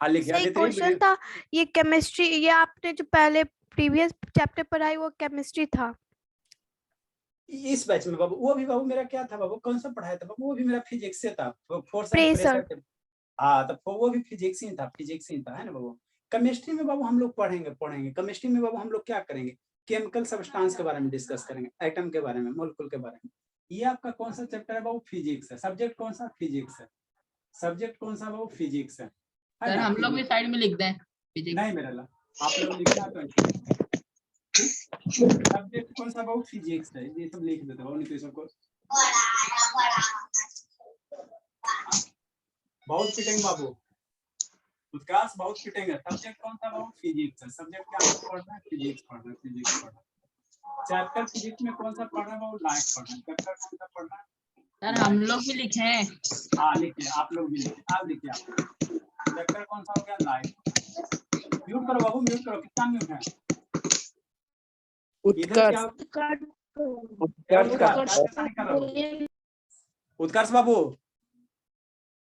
हाँ लिखिए सही क्वेश्चन था ये केमिस्ट्री, ये आपने जो पहले प्रीवियस चैप्टर पढ़ाई वो केमिस्ट्री था। इस बैच में बाबू वो भी बाबू मेरा क्या था बाबू, कौन सा पढ़ाया था बाबू, वो भी मेरा फिजिक्स से था, फोर्स एंड प्रेशर। प्रेशर। हाँ तो वो भी फिजिक्स ही था, फिजिक्स ही था, है ना बाबू। केमिस्ट्री में बाबू हम लोग पढ़ेंगे केमिस्ट्री में बाबू हम लोग क्या करेंगे, केमिकल सब्सटेंस के बारे में डिस्कस करेंगे, एटम के बारे में, मॉलिक्यूल के बारे में। ये आपका कौन सा चैप्टर है बाबू, फिजिक्स है। सब्जेक्ट कौन सा, फिजिक्स है। सब्जेक्ट कौन सा बाबू, फिजिक्स है सर ना। हम लोग भी साइड में लिख दें फिजिक्स? नहीं मेरा ला, आप लोग लिखना तो सब्जेक्ट कौन सा बाबू, फिजिक्स है, ये सब लिख देते हो, नहीं तो सबको बहुत पिटेंगे बाबू, उत्कर्ष बहुत पिटेंगे। सब्जेक्ट कौन सा बाबू, फिजिक्स है। सब्जेक्ट क्या आपको पढ़ना है, फिजिक्स पढ़ना है, फिजिक्स पढ़ना है। चैप्टर फिजिक्स में कौन सा पढ़ना है बाबू, लाइट पढ़ना है। चैप्टर कौन सा पढ़ना है सर हम लोग भी लिखे हैं। हाँ लिखिए, आप लोग भी लिखिए, आप लिखिए। आप चैप्टर कौन सा हो गया, लाइट। म्यूट करो बाबू, म्यूट करो, कितना म्यूट है इधर क्या, उत्कर्ष बाबू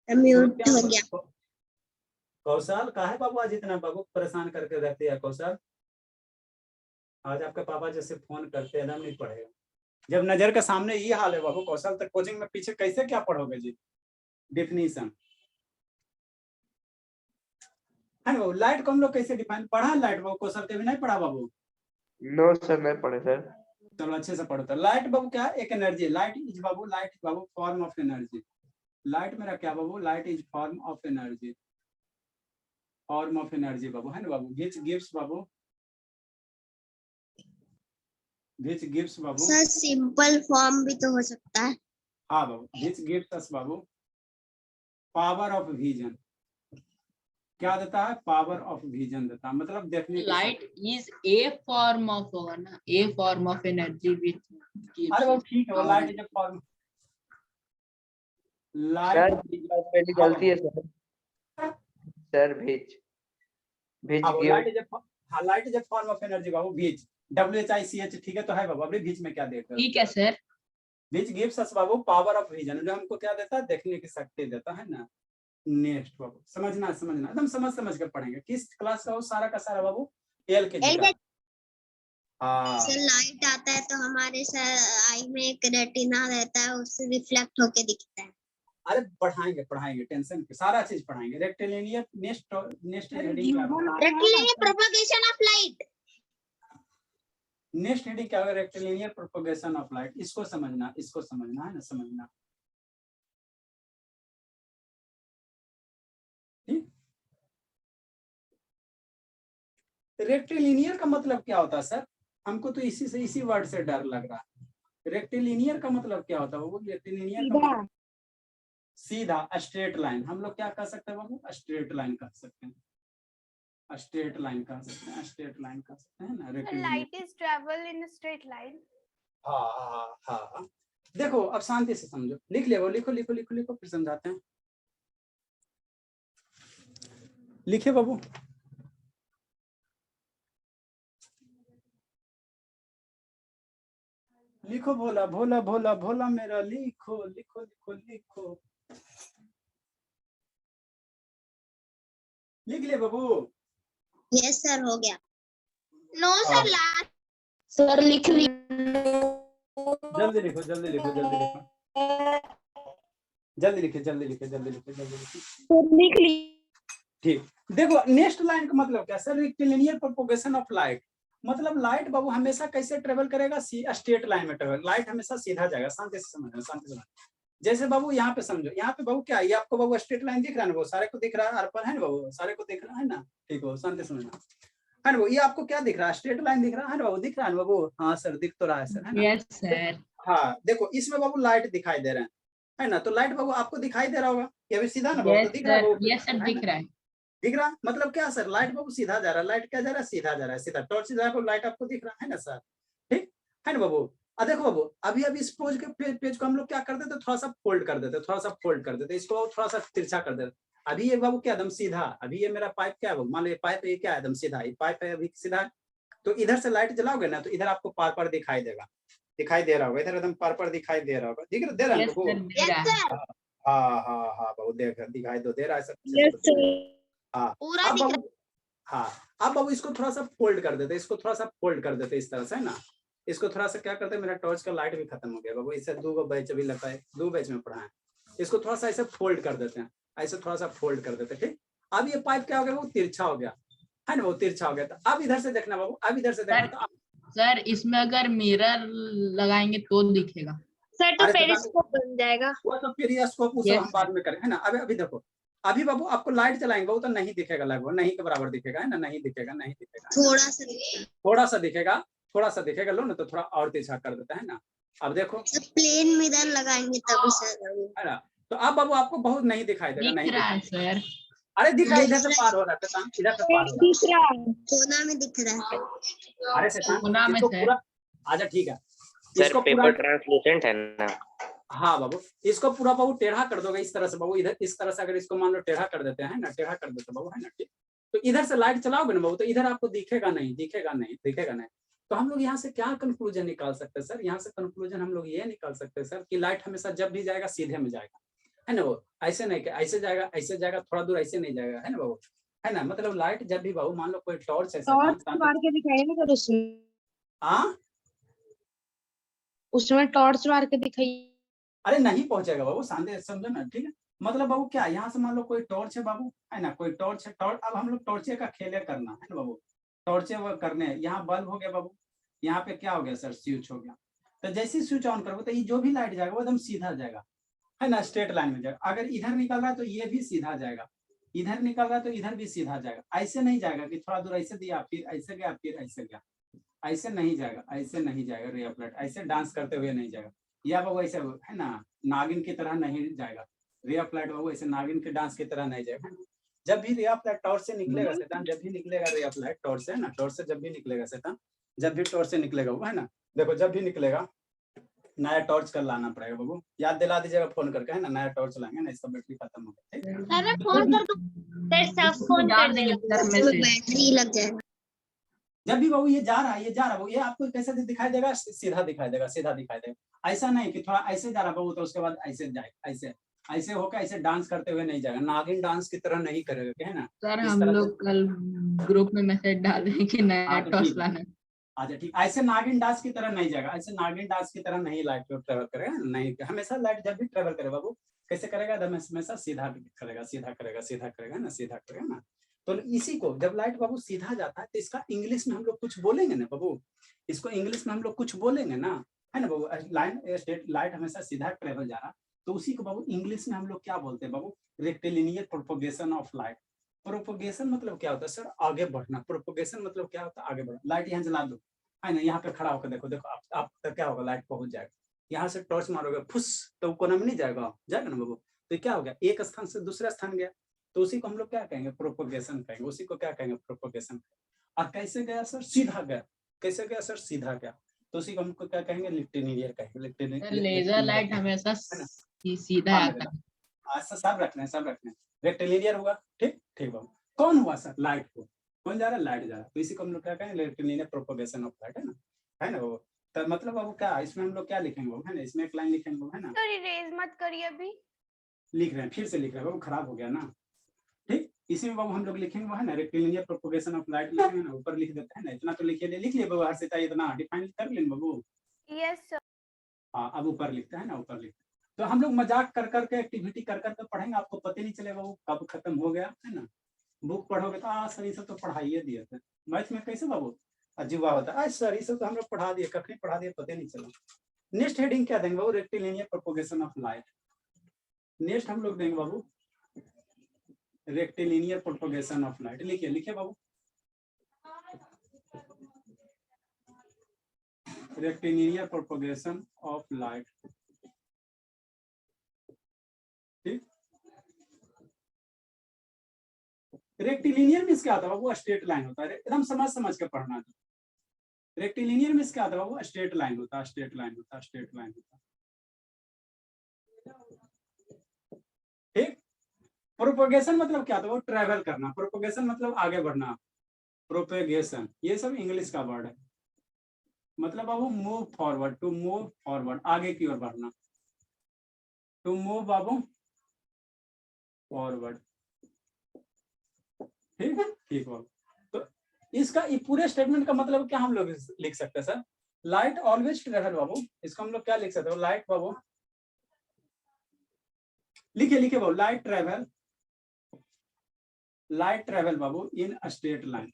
म्यूट हो गया। कौशल कहा है बाबू आज इतना बाबू परेशान करके रहते हैं कौशल। आज आपके पापा जैसे फोन करते एकदम नहीं पढ़ेगा, जब नजर के सामने ये हाल है बाबू कौशल, तक कोचिंग में पीछे कैसे क्या पढ़ोगे जी, डिफिनीशन है ना बाबू। लाइट को हम लोग कैसे डिफाइन पढ़ा, लाइट बाबू कौशल के भी नहीं पढ़ा बाबू। नो सर नहीं पढ़े सर। चलो अच्छे से पढ़ो। तो लाइट बाबू क्या है, एक एनर्जी, लाइट इज बाबू, लाइट बाबू फॉर्म ऑफ एनर्जी। लाइट मेरा क्या बाबू, light is form of energy, form of energy बाबू, है ना बाबू। विच गिव्स बाबू, विच गिव्स बाबू। सर सिंपल फॉर्म भी तो हो सकता है। हाँ बाबू, विच गिव्स अस बाबू पावर ऑफ विजन। क्या देता है, पावर ऑफ विजन देता है, मतलब देखने की light is a form of, होगा ना, ए फॉर्म ऑफ एनर्जी विच अरे वो ठीक है, वो light is a form, sir light पहली गलती है सर। सर भेज लाइट इज अ, हाँ light is a form of energy Babu, which WHICH, ठीक है तो है बाबू। अभी बीच में क्या देता है, ठीक है सर। विच गिव्स अस बाबू पावर ऑफ विजन, जो हमको क्या देता है, देखने की शक्ति देता है ना। नेक्स्ट बाबू समझना एकदम समझ कर पढ़ेंगे। किस क्लास का हो सारा का सारा बाबू, LKG का। हाँ सर लाइट आता है तो हमारे आई में एक रेटिना रहता है, उससे रिफ्लेक्ट होके दिखता है। अरे पढ़ाएंगे टेंशन की, सारा चीज पढ़ाएंगे। Rectilinear next heading propagation of light, next heading क्या होगा, रेक्टिलिनियर प्रोपगेशन ऑफ लाइट। इसको समझना है ना, समझना ठीक। रेक्टिलिनियर का मतलब क्या होता है सर, हमको तो इसी वर्ड से डर लग रहा है। रेक्टिलिनियर का मतलब क्या होता है वो, रेक्टिलिनियर का मतलब सीधा, स्ट्रेट लाइन। हम लोग क्या कह सकते हैं बाबू, स्ट्रेट लाइन कह सकते हैं, स्ट्रेट लाइन कह सकते हैं, स्ट्रेट लाइन कह सकते हैं ना। Light is travel in straight line. हाँ देखो अब शांति से समझो, लिख ले वो, लिखो फिर समझाते हैं। लिखे बाबू, लिखो भोला भोला भोला भोला मेरा, लिखो लिखो लिखो लिखो, लिख ले बाबू। यस सर हो गया। नो हाँ। सर लास्ट सर लिख ली। जल्दी लिखो जल्दी लिखो जल्दी लिखो जल्दी लिखे जल्दी लिखे जल्दी लिखे जल्दी लिखे, लिख ली। ठीक। देखो नेक्स्ट लाइन का मतलब क्या sir, rectilinear propagation of light, मतलब लाइट बाबू हमेशा कैसे ट्रेवल करेगा, स्ट्रेट लाइन में ट्रेवल, लाइट हमेशा सीधा जाएगा। शांति से समझना, शांति से समझना। जैसे बाबू यहाँ पे समझो, यहाँ पे बाबू क्या है, ये आपको बाबू स्ट्रेट लाइन दिख रहा है ना, वो सारे को दिख रहा है, अर्पण है ना बाबू, सारे को दिख रहा है ना, ठीक हो, शांति से समझना है ना। वो ये आपको क्या दिख रहा है, स्ट्रेट लाइन दिख रहा है ना बाबू, दिख रहा है ना बाबू। हाँ सर दिख तो रहा है सर, है ना। Yes sir. हाँ देखो इसमें बाबू लाइट दिखाई दे रहे हैं, है ना। तो लाइट बाबू आपको दिखाई दे रहा होगा, ये भी सीधा ना बाबू, तो दिख रहा है बाबू। यस सर दिख रहा है। दिख रहा मतलब क्या सर, लाइट बाबू सीधा जा रहा है, लाइट क्या जा रहा है, सीधा जा रहा है, सीधा टॉर्च जा रहा है, लाइट आपको दिख रहा है ना सर, ठीक है ना बाबू। अब देखो बाबू, अभी इस पेज को हम लोग क्या कर देते, थोड़ा सा फोल्ड कर देते, इसको थोड़ा सा तिरछा कर देते। अभी ये बाबू क्या एकदम सीधा, अभी ये मेरा पाइप क्या है बाबू, मान लो ये पाइप, ये क्या है एकदम सीधा, ये पाइप है अभी सीधा। तो इधर से लाइट जलाओगे ना, तो इधर आपको पार पार दिखाई देगा, दिखाई दे रहा होगा, इधर एकदम पार पार दिखाई दे रहा होगा, दे रहा है बाबू। Yes sir. हाँ बाबू देख दिखाई दो दे रहा है सब। हाँ पूरा अब दिख रहा बाबू, हाँ अब बाबू इसको थोड़ा सा फोल्ड कर देते, इसको थोड़ा सा फोल्ड कर देते इस तरह से, है ना। इसको थोड़ा सा क्या करते हैं, मेरा टॉर्च का लाइट भी खत्म हो गया बाबू, इससे 2 बैच अभी लगता है, 2 बैच में पढ़ा है। इसको थोड़ा सा ऐसे फोल्ड कर देते हैं, ऐसे थोड़ा सा फोल्ड कर देते हैं, ठीक। अब ये पाइप क्या हो गया, वो तिरछा हो गया, है ना, वो तिरछा हो गया। तो अब इधर से देखना बाबू, अब इधर से देखना तो सर इसमें अगर मिरर लगाएंगे तो दिखेगा। सर तो अरे पेरिस्कोप बन जाएगा। वो तो पेरिस्कोप वो सब Yes, हम बाद में करें, है ना। अभी देखो, अभी बाबू आपको लाइट चलाएंगे वो तो नहीं दिखेगा, लगभग नहीं के बराबर दिखेगा, है ना, नहीं दिखेगा, नहीं दिखेगा, थोड़ा सा थोड़ा सा दिखेगा, थोड़ा सा दिखेगा। लो ना, तो थोड़ा और तिरछा कर देता है ना। अब देखो, प्लेन मिरर लगाएंगे तभी सर है ना। तो अब बाबू आपको बहुत नहीं दिखाई देगा, नहीं दिख रहा है दिखेगा। सर। अरे दिख रहा है, इधर से पार हो रहा है शैतान, इधर से पार हो रहा दिख रहा है। कोना में दिख रहा है। है। अरे शैतान, कोना में इसको सर। पूरा, आजा ठीक है, सर इसको पेपर पूरा, ट्रांसलूसेंट है ना। हाँ बाबू, इसको पूरा बाबू टेढ़ा कर दोगे इस तरह से बाबू, इधर इस तरह से अगर इसको मान लो टेढ़ा कर देते हैं ना, टेढ़ा कर देते बाबू, है ना, ठीक। तो इधर से लाइट चलाओगे ना बाबू, तो इधर आपको दिखेगा नहीं, दिखेगा नहीं, दिखेगा नहीं। तो हम लोग यहाँ से क्या कंक्लूजन निकाल सकते हैं सर, यहाँ से कंक्लूजन हम लोग ये निकाल सकते हैं सर कि लाइट हमेशा जब भी जाएगा सीधे में जाएगा, है ना। वो ऐसे नहीं कि ऐसे जाएगा, ऐसे जाएगा, थोड़ा दूर ऐसे नहीं जाएगा, है ना बाबू, है ना। मतलब लाइट जब भी बाबू मान लो कोई टॉर्च है, टॉर्च मार के दिखाइए ना सर, उसमें टॉर्च मार के दिखाइए। अरे नहीं पहुंचेगा बाबू, शांति समझो ना, ठीक है। मतलब बाबू क्या, यहाँ से मान लो कोई टॉर्च है बाबू, है ना, कोई टॉर्च है, टॉर्च, अब हम लोग टॉर्चे का खेले करना है ना बाबू, टॉर्चे वो करने। यहाँ बल्ब हो गया बाबू, यहाँ पे क्या हो गया सर, स्विच हो गया। तो जैसे स्विच ऑन करोगे तो ये जो भी लाइट जाएगा वो एकदम सीधा जाएगा, है ना, स्ट्रेट लाइन में जाएगा। अगर इधर निकल रहा है तो ये भी सीधा जाएगा, इधर निकल रहा है तो इधर भी सीधा जाएगा। ऐसे नहीं जाएगा कि थोड़ा दूर ऐसे दिया, फिर ऐसे गया, फिर ऐसे गया, ऐसे नहीं जाएगा, ऐसे नहीं जाएगा। रे ऑफ लाइट ऐसे डांस करते हुए नहीं जाएगा, या बाबू ऐसे, है ना, नागिन की तरह नहीं जाएगा। रे ऑफ लाइट बाबू ऐसे नागिन के डांस की तरह नहीं जाएगा। जब भी रे ऑफ लाइट टॉर्च से निकलेगा शैतान, जब भी निकलेगा रे ऑफ लाइट टॉर्च से, है ना, टॉर्च से जब भी निकलेगा शैतान, जब भी टॉर्च से निकलेगा वो, है ना, देखो जब भी निकलेगा नया टॉर्च कर लाना पड़ेगा बाबू, याद दिला दीजिएगा फोन करके, है ना, नया टॉर्च लाएंगे ना, इसका बैटरी खत्म हो गया, ठीक है। सर मैं फोन कर दूं, सर सब फोन डाल कर देंगे देगा। सर में से। बैटरी लग जाएगा। जब भी बाबू ये जा रहा है, ये जा रहा है बाबू, ये आपको कैसे दिखाई देगा, सीधा दिखाई देगा, सीधा दिखाई देगा। ऐसा नहीं कि थोड़ा ऐसे जा रहा बाबू तो उसके बाद ऐसे जाएगा, ऐसे ऐसे होकर ऐसे डांस करते हुए नहीं जाएगा, नागिन डांस की तरह नहीं करेगा, है ना। सर इस हम तरह से, लोग कल ग्रुप में मैसेज डाल देंगे कि नया हाँ तो टॉस ठीक है, लाना। अच्छा ठीक, ऐसे नागिन डांस की तरह नहीं जाएगा, ऐसे नागिन डांस की तरह नहीं लाइट ट्रेवल करेगा, नहीं, हमेशा लाइट जब भी ट्रेवल करे बाबू कैसे करेगा, हमेशा सीधा करेगा, सीधा करेगा, सीधा करेगा ना, सीधा करेगा ना। तो इसी को जब लाइट बाबू सीधा जाता है तो इसका इंग्लिश में हम लोग कुछ बोलेंगे ना बाबू, इसको इंग्लिश में हम लोग कुछ बोलेंगे ना, है ना बाबू। लाइट हमेशा सीधा ट्रेवल जा रहा, तो उसी को बाबू इंग्लिश में हम लोग क्या बोलते हैं बाबू, rectilinear propagation of light. Propagation मतलब क्या होता है सर, आगे बढ़ना। प्रोपोगेशन मतलब क्या होता है, आगे बढ़ना। लाइट यहाँ जला दो, है ना, यहाँ पे खड़ा होकर देखो, देखो आप तक क्या होगा, लाइट पहुंच जाएगा। यहाँ से टॉर्च मारोगे फुस, तो कोना में नहीं जाएगा, जाएगा ना बाबू। तो क्या हो गया, एक स्थान से दूसरा स्थान गया, तो उसी को हम लोग क्या कहेंगे, प्रोपोगेशन कहेंगे, उसी को क्या कहेंगे, प्रोपोगेशन। और कैसे गया सर, सीधा गया। कैसे गया सर, सीधा गया, तो उसी को हमको क्या कहेंगे, लिक्टिनियर कहेंगे। सर लेजर लाइट हमेशा सीधा आता है। सब रखना है, सब रखना है। रेक्टिलिनियर होगा, ठीक ठीक बाबू। कौन हुआ सर, लाइट को, कौन जा रहा है, लाइट जा रहा है, तो इसी को हम लोग क्या कहेंगे, रेक्टिलिनियर प्रोपोगेशन ऑफ लाइट, है ना वो। तो मतलब बाबू क्या इसमें हम लोग क्या लिखेंगे बाबू, है ना, इसमें एक लाइन लिखेंगे बाबू, है ना। सर इरेज मत करिए अभी। लिख रहे हैं, फिर से लिख रहे हैं बाबू, खराब हो गया ना, ठीक। इसी में बाबू हम लोग लिखेंगे, है ना, रेक्टिलिनियर प्रोपोगेशन ऑफ लाइट लिखेंगे ना, ऊपर लिख देते हैं ना, इतना तो लिखिए, लिख लिए बाबू, हर्षिता इतना डिफाइन कर लें बाबू। Yes sir. हाँ अब ऊपर लिखते हैं ना, ऊपर लिखते हैं। तो हम लोग मजाक कर करके, एक्टिविटी कर करके पढ़ेंगे, आपको पता ही नहीं चलेगा वो कब खत्म हो गया, है ना। बुक पढ़ोगे तो सर ये सब तो पढ़ाइए दिए थे, मैथ में कैसे बाबू अजीबा होता है, सर ये सब तो हम लोग पढ़ा दिए, कखनी पढ़ा दिए पता नहीं चला। नेक्स्ट हेडिंग क्या देंगे बाबू, rectilinear propagation of light. Next हम लोग देंगे बाबू रेक्टिलिनियर प्रोपोगेशन ऑफ लाइट। लिखिए लिखिए बाबू, रेक्टिलिनियर प्रोपोगेशन ऑफ लाइट, ठीक। रेक्टिलिनियर में क्या होता है बाबू, स्ट्रेट लाइन होता है, एकदम समझ समझ के पढ़ना था। रेक्टिलिनियर में क्या होता है बाबू, स्ट्रेट लाइन होता है, स्ट्रेट लाइन होता है, स्ट्रेट लाइन होता है, ठीक। प्रोपोगेशन मतलब क्या था, वो ट्रेवल करना। प्रोपोगेशन मतलब आगे बढ़ना, प्रोपेगेशन ये सब इंग्लिश का वर्ड है। मतलब बाबू move forward, to move forward, आगे की ओर बढ़ना, टू मूव बाबू फॉरवर्ड, ठीक ठीक बाबू। तो इसका ये पूरे स्टेटमेंट का मतलब क्या हम लोग लिख सकते हैं सर? लाइट ऑलवेज ट्रेवल बाबू, इसको हम लोग क्या लिख सकते हो? लाइट बाबू लिखे लिखे बाबू, लाइट ट्रेवल बाबू इन अ स्ट्रेट लाइन।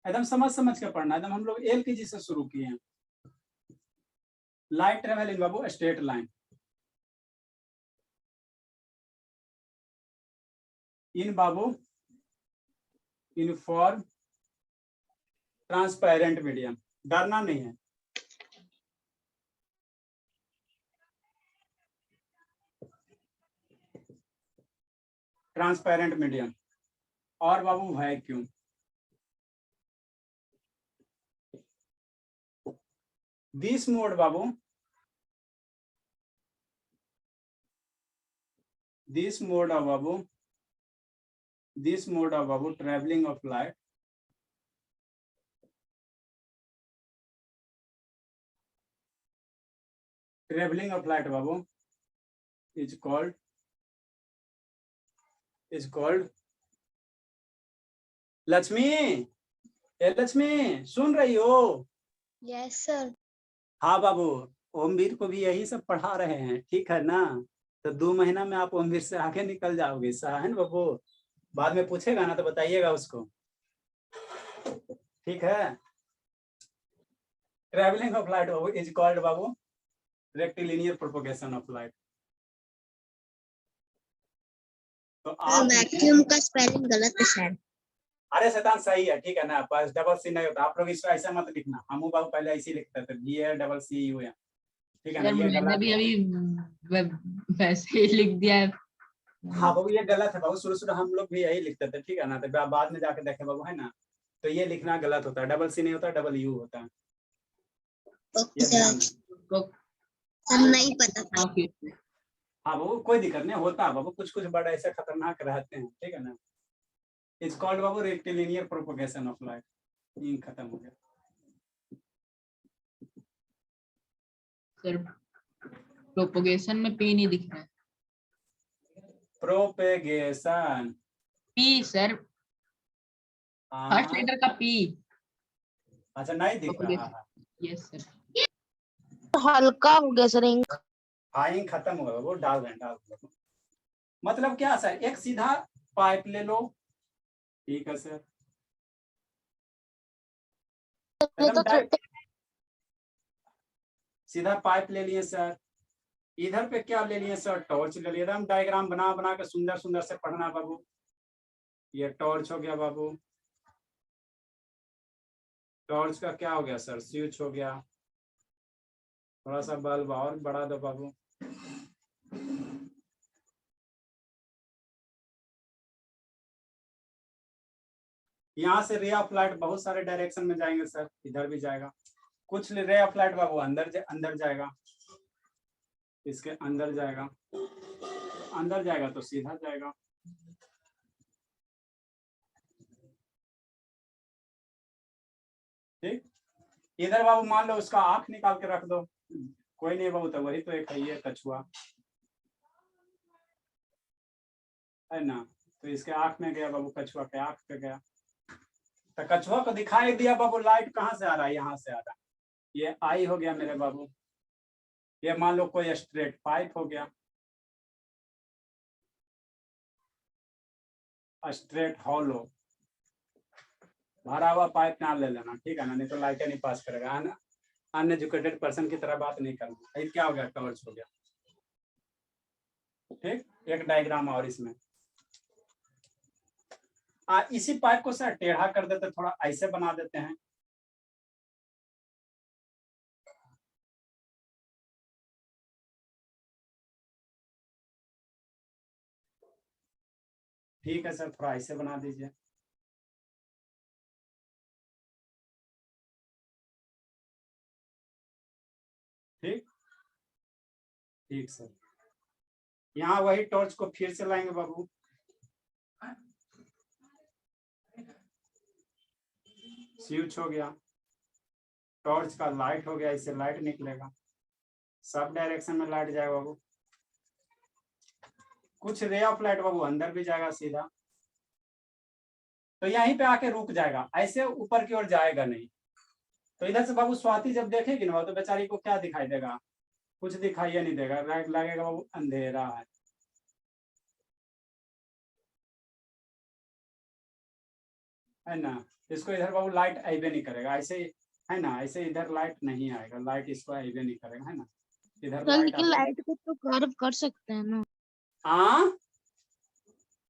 एकदम समझ के पढ़ना, एकदम हम लोग LKG से शुरू किए हैं। लाइट ट्रेवल इन बाबू स्ट्रेट लाइन इन बाबू यूनिफॉर्म ट्रांसपेरेंट मीडियम। डरना नहीं है। ट्रांसपेरेंट मीडियम और बाबू वैक्यूम। दिस मोड बाबू, this mode of babu traveling of light babu is called Lakshmi. ए लक्ष्मी सुन रही हो? Yes sir. हाँ बाबू, ओमवीर को भी यही सब पढ़ा रहे हैं, ठीक है ना? तो 2 महीना में आप ओमवीर से आगे निकल जाओगे, है ना बाबू? बाद में पूछेगा ना तो बताइएगा उसको, ठीक है? Travelling of light Babu is called Babu rectilinear propagation of light. तो आप वैक्यूम का स्पेलिंग गलत है सर। अरे शैतान सही है, ठीक है ना? पास डबल सी नहीं होता। आप लोग इसको ऐसा मत लिखना, हम बाबू पहले ऐसे ही लिखते थे, GACCUM, ठीक है ना? ये मैंने भी अभी वैसे ही लिख दिया है। हाँ बाबू ये गलत है बाबू, शुरू हम लोग भी यही लिखते थे, ठीक है ना? तो बाद में जाके देखे बाबू, है ना? तो ये लिखना गलत होता है, डबल सी नहीं होता, डबल यू होता है। ओके सर, नहीं पता था। हाँ बाबू कोई दिक्कत नहीं होता बाबू, कुछ बड़ा ऐसे खतरनाक रहते हैं, ठीक है ना? It's called Babu rectilinear propagation of light. ये खत्म हो गया सर। प्रोपगेशन में पी नहीं दिख रहा है। Propagation P sir, first letter का पी। अच्छा नहीं दिख रहा है। Yes sir. हल्का हो गया सर इंक। हाँ इंक खत्म हो गया वो, डाल दें। मतलब क्या सर, एक सीधा पाइप ले लो, ठीक है सर? सीधा पाइप ले लिए सर। इधर पे क्या ले लिए सर? टॉर्च ले लिए। एकदम डायग्राम बना के सुंदर से पढ़ना बाबू। ये टॉर्च हो गया बाबू, टॉर्च का क्या हो गया सर? स्विच हो गया। थोड़ा सा बल्ब और बढ़ा दो बाबू। यहाँ से रे ऑफ लाइट बहुत सारे डायरेक्शन में जाएंगे सर, इधर भी जाएगा। कुछ रे ऑफ लाइट बाबू अंदर जाएगा, इसके अंदर जाएगा तो सीधा जाएगा। ठीक, इधर बाबू मान लो उसका आंख निकाल के रख दो, कोई नहीं बाबू, तो वही तो एक है ये कछुआ, है ना? तो इसके आंख में गया बाबू, कछुआ के आंख पे गया, तो कछुआ को दिखाई दिया बाबू लाइट कहाँ से आ रहा है? यहाँ से आ रहा है। ये आई हो गया मेरे बाबू। ये मान लो कोई स्ट्रेट पाइप हो गया, स्ट्रेट हॉलो भरा हुआ पाइप ना ले लेना, ठीक है ना? नहीं तो लाइट नहीं पास करेगा। अनएजुकेटेड पर्सन की तरह बात नहीं करना। ये क्या हो गया? टॉर्च हो गया। ठीक, एक डायग्राम और इसमें इसी पाइप को सर टेढ़ा कर देते, थोड़ा ऐसे बना देते हैं। ठीक है सर, थोड़ा ऐसे बना दीजिए। ठीक ठीक सर। यहाँ वही टॉर्च को फिर से लाएंगे बाबू, स्विच हो गया, टॉर्च का लाइट हो गया, इससे लाइट निकलेगा, सब डायरेक्शन में लाइट जाएगा बाबू। कुछ रे ऑफ लाइट बाबू अंदर भी जाएगा सीधा, तो यहीं पे आके रुक जाएगा, ऐसे ऊपर की ओर जाएगा नहीं। तो इधर से बाबू स्वाति जब देखेगी ना तो बेचारी को क्या दिखाई देगा, कुछ दिखाई नहीं देगा, लगेगा बाबू अंधेरा है ना। इसको इधर बाबू लाइट आइबे नहीं करेगा, ऐसे है ना, ऐसे इधर लाइट नहीं आएगा, लाइट इसको आइबे नहीं करेगा, है ना। इधर सर लेकिन लाइट को तो कर्व कर सकते हैं ना। हाँ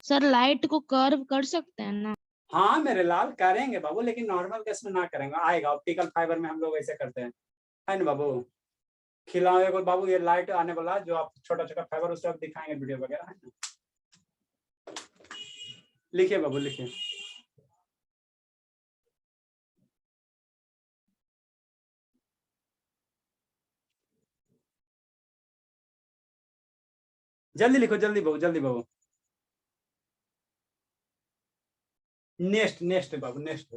सर लाइट को कर्व कर सकते हैं ना। हाँ मेरे लाल करेंगे बाबू, लेकिन नॉर्मल केस में ना करेंगे, आएगा ऑप्टिकल फाइबर में हम लोग ऐसे करते हैं, है ना बाबू। खिलाओगे को बाबू, ये लाइट आने वाला जो आप छोटा छोटा फाइबर उसको आप दिखाएंगे वीडियो वगैरह, है ना। लिखिए बाबू लिखिए। जल्दी लिखो, जल्दी बाबू, जल्दी बाबू। नेक्स्ट नेक्स्ट बाबू, नेक्स्ट।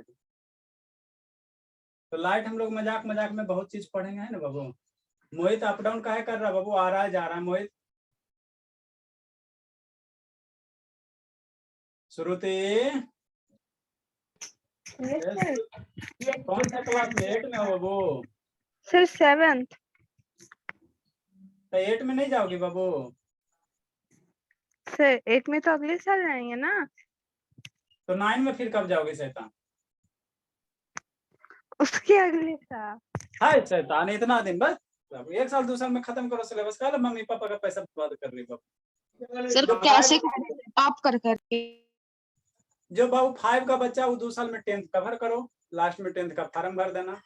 तो लाइट हम लोग मजाक मजाक में बहुत चीज पढ़ेंगे, है ना बाबू। मोहित अप डाउन काहे कर रहा है बाबू, आ रहा है जा रहा है मोहित। श्रुति कौन सा क्लास में, 8 में हो बाबू? Sir 7th। तो 8 में नहीं जाओगी बाबू? सर 8 में तो अगले साल जाएंगे ना। तो 9 में फिर कब जाओगे शैतान? उसके अगले साल। हाय शैतान, इतना दिन बस, 1 साल 2 साल में खत्म करो सिलेबस का। मम्मी पापा का पैसा बर्बाद कर रही बाबू। सर कैसे आप कर करके जो बाबू 5 का बच्चा वो 2 साल में 10th कवर करो, लास्ट में 10th का फॉर्म भर देना।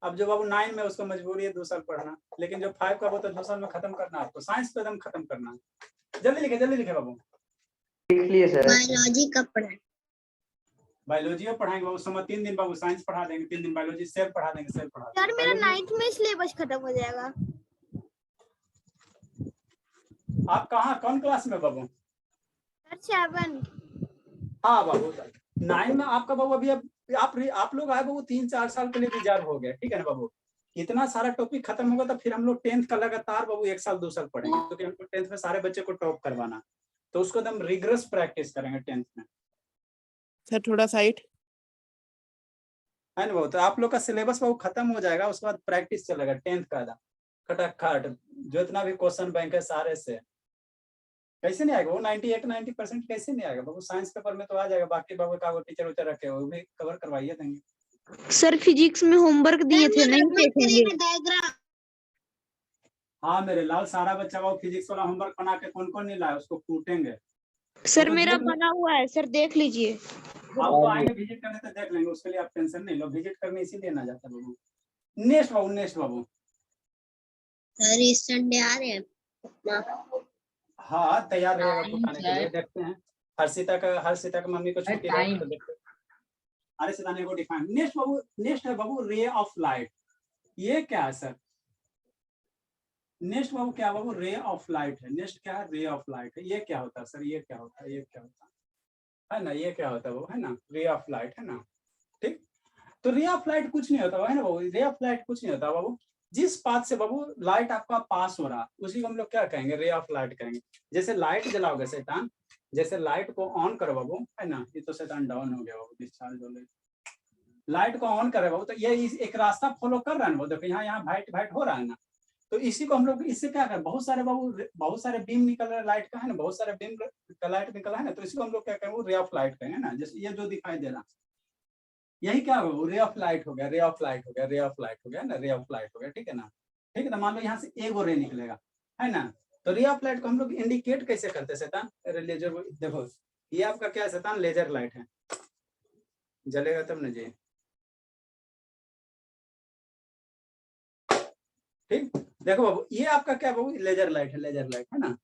अब जो बाबू 9 में उसको मजबूरी है 2 साल पढ़ना, लेकिन जो 5 का वो तो 2 साल में खत्म करना, आपको साइंस तो एकदम खत्म करना। जल्दी लिखे बाबू। लिख लिए सर। बायोलॉजी कब पढ़ाएं? बायोलॉजी पढ़ाएंगे बाबू, समय 3 दिन बाबू साइंस पढ़ा देंगे, 3 दिन बायोलॉजी, सेल पढ़ा देंगे, सेल पढ़ा देंगे। सर मेरा 9th में सिलेबस खत्म हो जाएगा। आप कहाँ कौन क्लास में बाबू? सर 7। हाँ बाबू 9 में आपका बाबू अभी आप लोग आए बाबू 3-4 साल के लिए रिजर्व हो गए, ठीक है ना बाबू। इतना सारा टॉपिक खत्म होगा तो फिर हम लोग 10th का लगातार बाबू 1 साल 2 साल पढ़ेंगे, क्योंकि हमको 10th में सारे बच्चे को टॉप करवाना, तो उसको एकदम रिग्रेस प्रैक्टिस करेंगे 10th में। सर थोड़ा साइड है ना बाबू। तो आप लोग का सिलेबस बाबू खत्म हो जाएगा, उसके बाद प्रैक्टिस चलेगा 10th का खटाखट, जो इतना भी क्वेश्चन बैंक है सारे से। कैसे नहीं आएगा वो 98-90% कैसे नहीं आएगा बाबू? साइंस पेपर में तो आ जाएगा, बाकी बाबू का वो टीचर उचर रखे वो भी कवर करवाइए देंगे। सर फिजिक्स में होमवर्क दिए थे नहीं देखेंगे। डायग्राम। हाँ मेरे लाल, सारा बच्चा बाबू फिजिक्स वाला होमवर्क बना के कौन कौन नहीं लाया उसको कूटेंगे। सर तो मेरा देख लो। बना हुआ है सर, देख लीजिए। आप तो आएंगे विजिट करने तो देख लेंगे, उसके लिए आप टेंशन नहीं लो, विजिट करने इसीलिए ना जाता बाबू। नेक्स्ट बाबू, नेक्स्ट बाबू। सर इस संडे आ रहे हैं। हाँ तैयार रहेगा Time कुटाने के लिए, है। देखते हैं। हर्षिता का मम्मी को छुट्टी Time। रहेगी तो देखते हैं। अरे सिताने को डिफाइन। नेक्स्ट बाबू, नेक्स्ट है बाबू रे ऑफ लाइट। ये क्या है सर? नेक्स्ट बाबू क्या बाबू? रे ऑफ लाइट है। नेक्स्ट क्या है? रे ऑफ लाइट है। ये क्या होता है सर? ये क्या होता है? ये क्या होता है ना? ये क्या होता है वो, है ना? रे ऑफ लाइट, है ना? ठीक। तो रे ऑफ लाइट कुछ नहीं होता है ना बाबू, रे ऑफ लाइट कुछ नहीं होता बाबू। जिस पाथ से बाबू लाइट आपका पास हो रहा उसी को हम लोग क्या कहेंगे? रे ऑफ लाइट कहेंगे। जैसे लाइट जलाओगे शैतान, जैसे लाइट को ऑन करो बाबू, है ना? ये तो शैतान डाउन हो गया बाबू, डिस्चार्ज हो गया। लाइट को ऑन करे बाबू तो ये एक रास्ता फॉलो कर रहा है ना, देखो यहाँ वाइट वाइट हो रहा है ना, तो इसी को हम लोग इससे क्या करें? बहुत सारे बाबू, बहुत सारे बीम निकल रहे लाइट का, है ना? बहुत सारे बीम का लाइट निकला है ना, तो इसको हम लोग क्या कहेंगे? रे ऑफ लाइट कहेंगे ना। जैसे ये जो दिखाई दे रहा, यही क्या हो? रे ऑफ लाइट हो गया, रे ऑफ लाइट हो गया, रे ऑफ लाइट हो गया ना, रे ऑफ लाइट हो गया, ठीक है ना? ठीक है ना? मान लो यहाँ से एक रे निकलेगा, है ना? तो रे ऑफ लाइट को हम लोग इंडिकेट कैसे करते हैं शैतान? अरे लेजर, देखो ये आपका क्या है शैतान? लेजर लाइट है, जलेगा तब ना जी। ठीक, देखो बाबू ये आपका क्या बाबू? लेजर लाइट है, लेजर लाइट, है ना?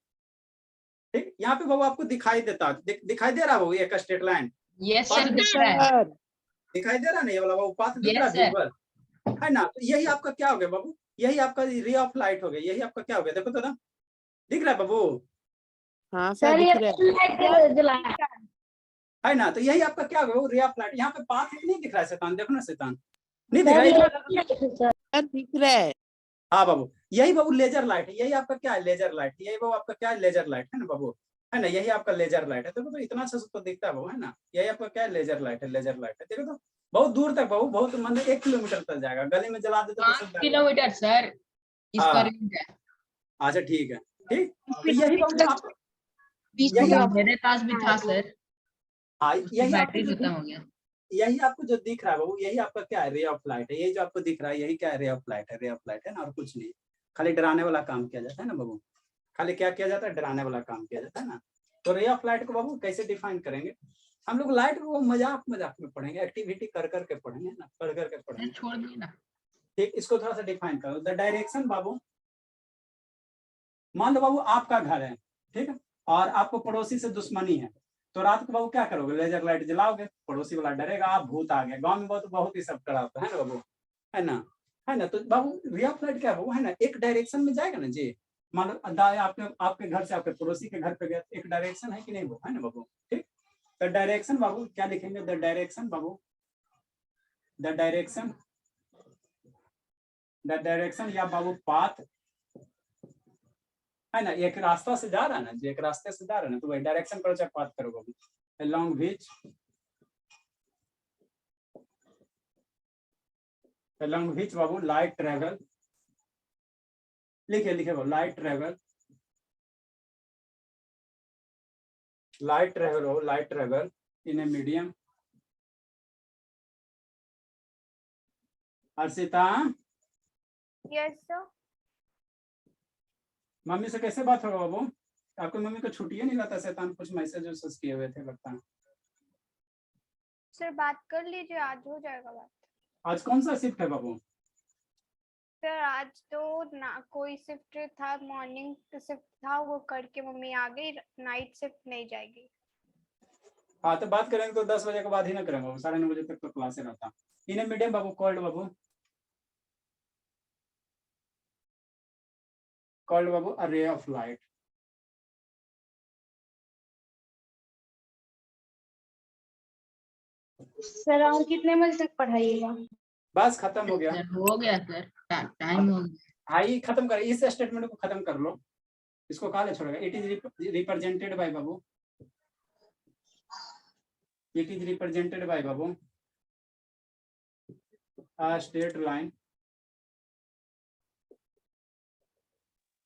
ठीक, यहाँ पे बाबू आपको दिखाई देता, दिखाई दे रहा बाबू एक स्ट्रेट लाइन? यस सर, दिख रहा है। सर दिखाई दे रहा ना ये वाला बाबू पाथ दिख रहा Yes, sir। है, है ना? तो यही आपका क्या हो गया बाबू? यही आपका रे ऑफ लाइट हो गया। यही आपका क्या हो गया? देखो तो ना, दिख रहा है बाबू? हाँ सर दिख रहा है। है ना? तो यही आपका क्या हो गया? Ray of light. यहाँ पे पाथ नहीं दिख रहा है शैतान, देखो ना शैतान, नहीं दिख रहा है? सर दिख रहा है। हाँ बाबू, यही बाबू लेजर लाइट है। यही आपका क्या है? Laser light. यही बाबू आपका क्या है? लेजर लाइट, है ना बाबू? है ना, यही आपका लेजर लाइट है। देखो तो इतना अच्छा तो दिखता है वो, है ना, यही आपका क्या है, लेजर लाइट है, लेजर लाइट है। देखो तो बहुत दूर तक बहु बहुत मतलब 1 किलोमीटर तक जाएगा, गली में जला देते तो 5 सब डर किलोमीटर सर इसका हाँ। रेंज है। अच्छा ठीक है, ठीक, तो यही बाबू आप, यही हाँ, आप, मेरे पास भी था सर, हाँ, उसकी यही आपको बैटरी जो खत्म हो गया। यही आपको जो दिख रहा है बाबू, यही आपका क्या है, रे ऑफ लाइट है। यही जो आपको दिख रहा है यही क्या है, रे ऑफ लाइट है, रे ऑफ लाइट है ना, और कुछ नहीं। खाली डराने वाला काम किया जाता है ना बाबू, खाली क्या किया जाता है, डराने वाला काम किया जाता है ना। तो रे ऑफ लाइट को बाबू कैसे डिफाइन करेंगे हम लोग? लाइट को मजाक मजाक में पढ़ेंगे, एक्टिविटी कर करके पढ़ेंगे ना, कर करके पढ़ेंगे। छोड़ दिए ना। ठीक, इसको थोड़ा सा डिफाइन करो। द डायरेक्शन बाबू, मान लो बाबू आपका घर है, ठीक है, और आपको पड़ोसी से दुश्मनी है, तो रात को बाबू क्या करोगे, लेजर लाइट जलाओगे, पड़ोसी वाला डरेगा, आप भूत आ गए। गांव में बहुत ही सब डराता है ना बाबू, है ना, है ना। तो बाबू रे ऑफ लाइट क्या है बाबू, है ना, एक डायरेक्शन में जाएगा ना जी। मान लो आपके घर से आपके पड़ोसी के घर पे गया, एक डायरेक्शन है कि नहीं वो, है ना बाबू। ठीक, द डायरेक्शन बाबू क्या लिखेंगे, the direction Babu, the direction, the direction या बाबू पाथ, है ना, एक रास्ता से जा रहा है ना जी, एक रास्ते से जा रहा है ना, तो वही डायरेक्शन करो चाहे पाथ करो बाबू। along which Babu light travel, लिखे बाबू, लाइट ट्रेवल, हो, light travel in a medium. Arshita, yes sir. Mummy से कैसे बात होगा बाबू? आपकी मम्मी को छुट्टी नहीं रहता, शैतान कुछ मैसेज किए हुए थे लगता है। सर बात कर लीजिए, आज हो जाएगा बात। आज कौन सा शिफ्ट है बाबू? सर आज तो ना कोई शिफ्ट था, मॉर्निंग शिफ्ट था, वो करके मम्मी आ गई, नाइट शिफ्ट नहीं जाएगी। हाँ तो बात करेंगे तो 10 बजे के बाद ही ना करेंगे बाबू, 9:30 बजे तक तो क्लास रहता। In medium Babu, called Babu, called Babu a ray of light. Sir और कितने बजे तक पढ़ाइएगा? बस खत्म हो गया, हो गया सर, टाइम हो गया। हाँ ये खत्म कर, इस स्टेटमेंट को खत्म कर लो, इसको कहा छोड़ेगा। It is represented by Babu, it is represented by Babu a straight line,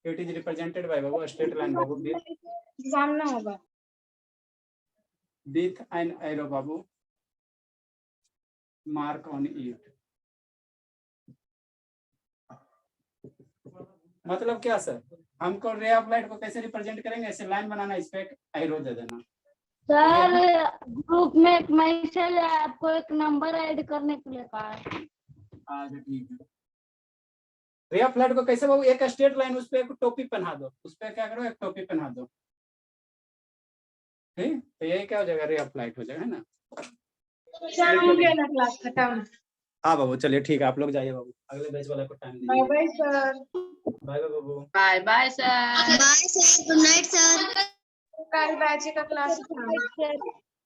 it is represented by babu a straight line babu सामना होगा with an arrow babu mark on it। मतलब क्या सर, हमको रे ऑफ लाइट को कैसे represent करेंगे, ऐसे line बनाना, इस पे एरो दे देना। सर ग्रुप में एक मैसेज है, आपको एक नंबर ऐड करने के लिए कहा है। अच्छा ठीक है। रे ऑफ लाइट को कैसे बाबू, एक स्ट्रेट लाइन, उस पे एक टोपी पहना दो, उस पे क्या करो, एक टोपी पहना दो, ठीक, तो यही क्या हो जाएगा, रे ऑफ लाइट हो जाएगा, है ना। सर हो गया ना क्लास खत्म। हाँ बाबू चलिए ठीक है, आप लोग जाइए बाबू, अगले बैच वाले को टाइम दीजिए। Bye bye sir. Bye bye बाबू। Bye bye sir. Bye sir, good night sir. कल बैच का क्लास